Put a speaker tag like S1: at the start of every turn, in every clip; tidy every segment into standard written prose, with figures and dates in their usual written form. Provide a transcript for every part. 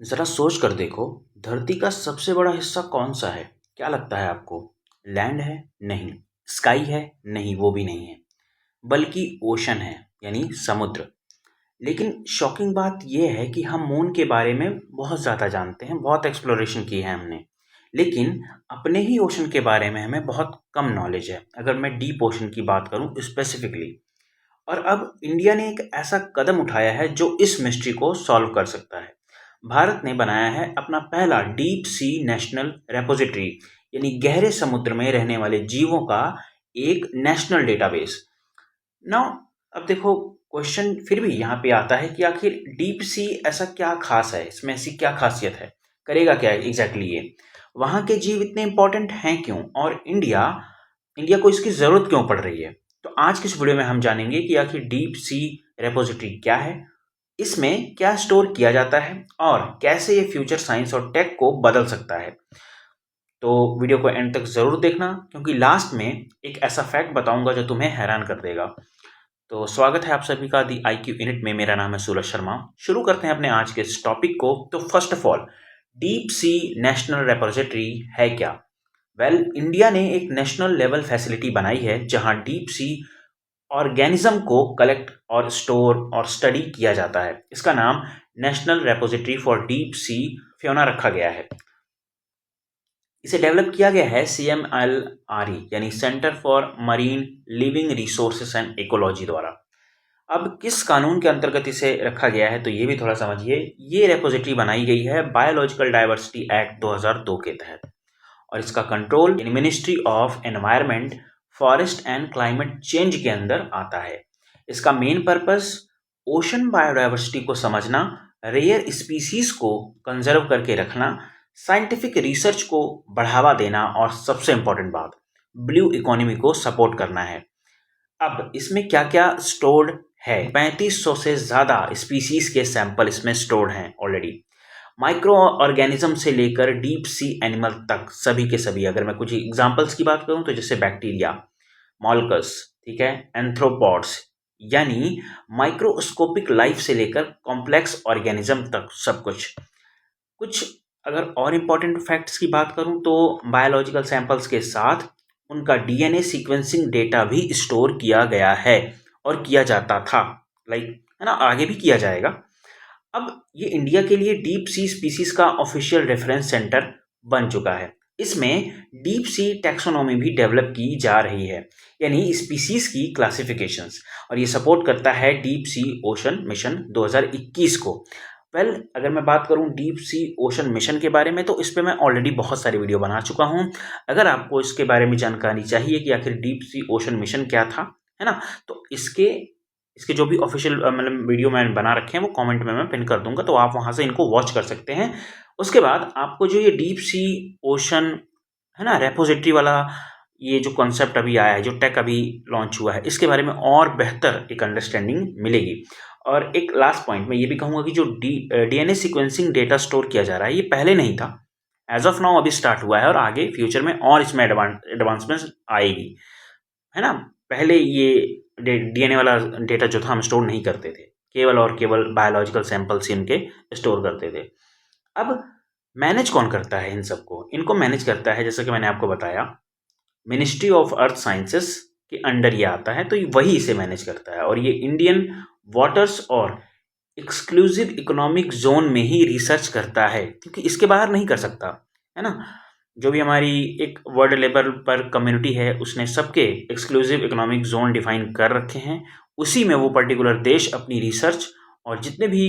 S1: जरा सोच कर देखो, धरती का सबसे बड़ा हिस्सा कौन सा है? क्या लगता है आपको? लैंड है? नहीं। स्काई है? नहीं, वो भी नहीं है। बल्कि ओशन है, यानी समुद्र। लेकिन शॉकिंग बात यह है कि हम मून के बारे में बहुत ज़्यादा जानते हैं, बहुत एक्सप्लोरेशन की है हमने। लेकिन अपने ही ओशन के बारे में हमें बहुत कम नॉलेज है, अगर मैं डीप ओशन की बात करूं स्पेसिफिकली। और अब इंडिया ने एक ऐसा कदम उठाया है जो इस मिस्ट्री को सॉल्व कर सकता है। भारत ने बनाया है अपना पहला डीप सी नेशनल रेपोजिटरी, यानी गहरे समुद्र में रहने वाले जीवों का एक नेशनल डेटाबेस। नाउ अब देखो, क्वेश्चन फिर भी यहाँ पे आता है कि आखिर डीप सी ऐसा क्या खास है, इसमें ऐसी क्या खासियत है, करेगा क्या एग्जैक्टली ये, वहाँ के जीव इतने इंपॉर्टेंट हैं क्यों, और इंडिया इंडिया को इसकी ज़रूरत क्यों पड़ रही है। तो आज की इस वीडियो में हम जानेंगे कि आखिर डीप सी रेपोजिटरी क्या है, इसमें क्या स्टोर किया जाता है, और कैसे ये फ्यूचर साइंस और टेक को बदल सकता है। तो वीडियो को एंड तक ज़रूर देखना, क्योंकि लास्ट में एक ऐसा फैक्ट बताऊंगा जो तुम्हें हैरान कर देगा। तो स्वागत है आप सभी का दी IQ यूनिट में। मेरा नाम है सूरज शर्मा। शुरू करते हैं अपने आज के इस टॉपिक को। तो first of all, deep sea national repository है क्या? इंडिया ने एक नेशनल लेवल फैसिलिटी बनाई है जहां डीप सी ऑर्गेनिज्म को कलेक्ट और स्टोर और स्टडी किया जाता है। इसका नाम national repository for deep sea Fiona रखा गया है। इसे डेवलप किया गया है CMLRE, यानी centre for marine living resources and ecology द्वारा। अब किस कानून के अंतर्गत इसे रखा गया है, तो ये भी थोड़ा समझिए। ये रेपोजिटरी बनाई गई है बायोलॉजिकल डाइवर्सिटी एक्ट 2002 के तहत, और इसका control in ministry of environment, forest and climate change के अंदर आता है। इसका मेन पर्पस ओशन बायोडाइवर्सिटी को समझना, रेयर स्पीसीज को कंजर्व करके रखना, साइंटिफिक रिसर्च को बढ़ावा देना, और सबसे इंपॉर्टेंट बात, ब्लू इकोनॉमी को सपोर्ट करना है। अब इसमें क्या क्या स्टोर्ड है? 3500 से ज़्यादा स्पीसीज के सैंपल इसमें स्टोर्ड हैं ऑलरेडी। माइक्रो ऑर्गेनिज्म से लेकर डीप सी एनिमल तक, सभी के सभी। अगर मैं कुछ एग्जांपल्स की बात करूं तो जैसे बैक्टीरिया, मॉलकस, ठीक है, एंथ्रोपॉड्स, यानी माइक्रोस्कोपिक लाइफ से लेकर कॉम्प्लेक्स ऑर्गेनिज्म तक सब कुछ। कुछ अगर और इम्पोर्टेंट फैक्ट्स की बात करूं तो बायोलॉजिकल सैंपल्स के साथ उनका DNA सीक्वेंसिंग डेटा भी स्टोर किया गया है और किया जाता था, लाइक, है ना, आगे भी किया जाएगा। अब ये इंडिया के लिए डीप सी स्पीसीज का ऑफिशियल रेफरेंस सेंटर बन चुका है। इसमें डीप सी टैक्सोनॉमी भी डेवलप की जा रही है, यानी स्पीसीज की क्लासिफिकेशंस, और ये सपोर्ट करता है डीप सी ओशन मिशन 2021 को। अगर मैं बात करूं डीप सी ओशन मिशन के बारे में, तो इस पे मैं ऑलरेडी बहुत सारी वीडियो बना चुका हूं। अगर आपको इसके बारे में जानकारी चाहिए कि आखिर डीप सी ओशन मिशन क्या था, है ना, तो इसके इसके जो भी ऑफिशियल मतलब वीडियो मैंने बना रखे हैं वो कमेंट में मैं पिन कर दूंगा, तो आप वहां से इनको वॉच कर सकते हैं। उसके बाद आपको जो ये डीप सी ओशन, है ना, रेपोजिटरी वाला ये जो कॉन्सेप्ट अभी आया है, जो टेक अभी लॉन्च हुआ है, इसके बारे में और बेहतर एक अंडरस्टैंडिंग मिलेगी। और एक लास्ट पॉइंट मैं ये भी कहूँगा कि जो DNA सीक्वेंसिंग डेटा स्टोर किया जा रहा है, ये पहले नहीं था। एज ऑफ नाउ अभी स्टार्ट हुआ है, और आगे फ्यूचर में और इसमें एडवांसमेंट आएगी, है ना। पहले ये DNA वाला डेटा जो था हम स्टोर नहीं करते थे, केवल और केवल बायोलॉजिकल सैंपल्स ही इनके स्टोर करते थे। अब मैनेज कौन करता है इन सबको? इनको मैनेज करता है, जैसे कि मैंने आपको बताया, मिनिस्ट्री ऑफ अर्थ साइंसेस के अंडर ये आता है, तो वही इसे मैनेज करता है। और ये इंडियन वाटर्स और एक्सक्लूसिव इकोनॉमिक जोन में ही रिसर्च करता है, क्योंकि इसके बाहर नहीं कर सकता, है ना। जो भी हमारी एक वर्ल्ड लेवल पर कम्युनिटी है, उसने सबके एक्सक्लूसिव इकोनॉमिक जोन डिफाइन कर रखे हैं। उसी में वो पर्टिकुलर देश अपनी रिसर्च और जितने भी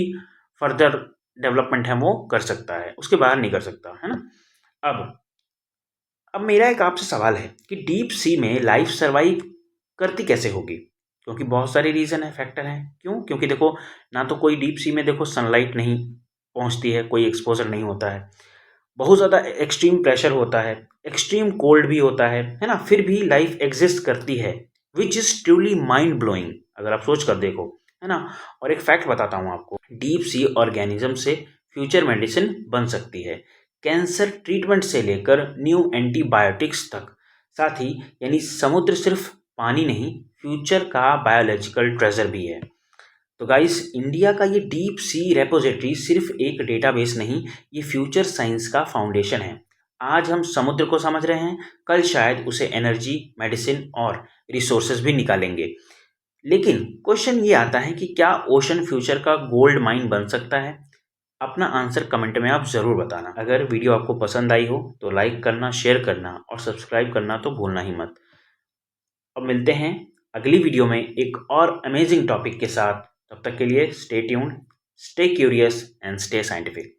S1: फर्दर डेवलपमेंट है वो कर सकता है, उसके बाहर नहीं कर सकता, है ना। अब मेरा एक आपसे सवाल है कि डीप सी में लाइफ सर्वाइव करती कैसे होगी? क्योंकि बहुत सारे रीज़न है, फैक्टर हैं। क्यों? क्योंकि देखो, ना तो कोई डीप सी में देखो सनलाइट नहीं पहुंचती है, कोई एक्सपोजर नहीं होता है, बहुत ज़्यादा एक्सट्रीम प्रेशर होता है, एक्सट्रीम कोल्ड भी होता है ना, फिर भी लाइफ एग्जिस्ट करती है, which is truly mind blowing अगर आप सोच कर देखो, है ना। और एक फैक्ट बताता हूँ आपको, डीप सी ऑर्गेनिज्म से फ्यूचर मेडिसिन बन सकती है, कैंसर ट्रीटमेंट से लेकर न्यू एंटीबायोटिक्स तक। साथ ही, यानी समुद्र सिर्फ पानी नहीं, फ्यूचर का बायोलॉजिकल ट्रेजर भी है। तो गाइस, इंडिया का ये डीप सी रेपोजिटरी सिर्फ एक डेटाबेस नहीं, ये फ्यूचर साइंस का फाउंडेशन है। आज हम समुद्र को समझ रहे हैं, कल शायद उसे एनर्जी, मेडिसिन और रिसोर्सेज भी निकालेंगे। लेकिन क्वेश्चन ये आता है कि क्या ओशन फ्यूचर का गोल्ड माइन बन सकता है? अपना आंसर कमेंट में आप ज़रूर बताना। अगर वीडियो आपको पसंद आई हो तो लाइक करना, शेयर करना और सब्सक्राइब करना तो भूलना ही मत। अब मिलते हैं अगली वीडियो में एक और अमेजिंग टॉपिक के साथ। तब तक के लिए stay tuned, stay curious and stay scientific.